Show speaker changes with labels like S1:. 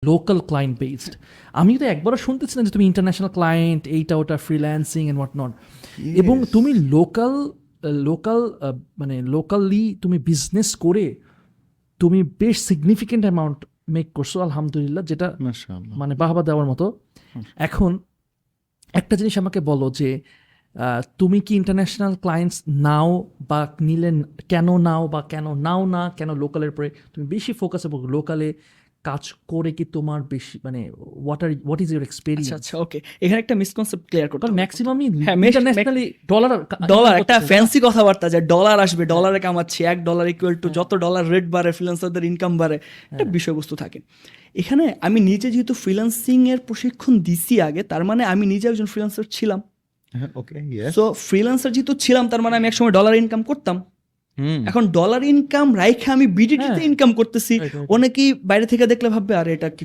S1: Local client based. আমি তো একবারও শুনতেছি না যে তুমি ইন্টারন্যাশনাল ক্লায়েন্ট এইটা ওটা ফ্রিল্যান্সিং অ্যান্ড হোয়াট নট, এবং তুমি লোকাল লোকাল মানে লোকালি তুমি বিজনেস করে তুমি বেশ সিগনিফিকেন্ট অ্যামাউন্ট মেক করছো আলহামদুলিল্লাহ, যেটা
S2: মাশাআল্লাহ।
S1: মানে বাহবা দেওয়ার মতো। এখন একটা জিনিস আমাকে বলো যে তুমি কি ইন্টারন্যাশনাল ক্লায়েন্টস নাও বা নিলে কেন নাও, বা কেন নাও না, কেন লোকালের পরে তুমি বেশি ফোকাস এবং লোকালে কাজ করে কি তোমার বেশি মানে হোয়াট ইজ ইউর এক্সপেরিয়েন্স?
S3: আচ্ছা ওকে, এখানে একটা মিসকনসেপ্ট ক্লিয়ার করতে
S1: কারণ
S3: হবে।
S1: ম্যাক্সিমামই
S3: হ্যাঁ,
S1: ইন্টারন্যাশনালি
S3: ডলার একটা ফ্যান্সি কথাবার্তা যে ডলার আসবে, ডলারে কামাচ্ছি, $1 ইকুয়াল টু যত ডলার রেট বাড়ে ফ্রিল্যান্সারদের ইনকাম বাড়ে, একটা বিষয়বস্তু থাকে। এখানে আমি নিজে যেহেতু ফ্রিল্যান্সিং এর প্রশিক্ষণ দিছি আগে, তার মানে আমি নিজে একজন ফ্রিল্যান্সার ছিলাম।
S2: ওকে, ইয়েস।
S3: সো ফ্রিল্যান্সার যেহেতু ছিলাম, তার মানে আমি একসময় ডলার ইনকাম করতাম। এখন ডলার ইনকাম রাইখে আমি বিডিটিতে
S1: হ্যাঁ।
S3: ইনকাম করতেছি।
S1: Right, right.
S3: অনেকেই বাইরে থেকে দেখলে ভাববে আরে এটা কি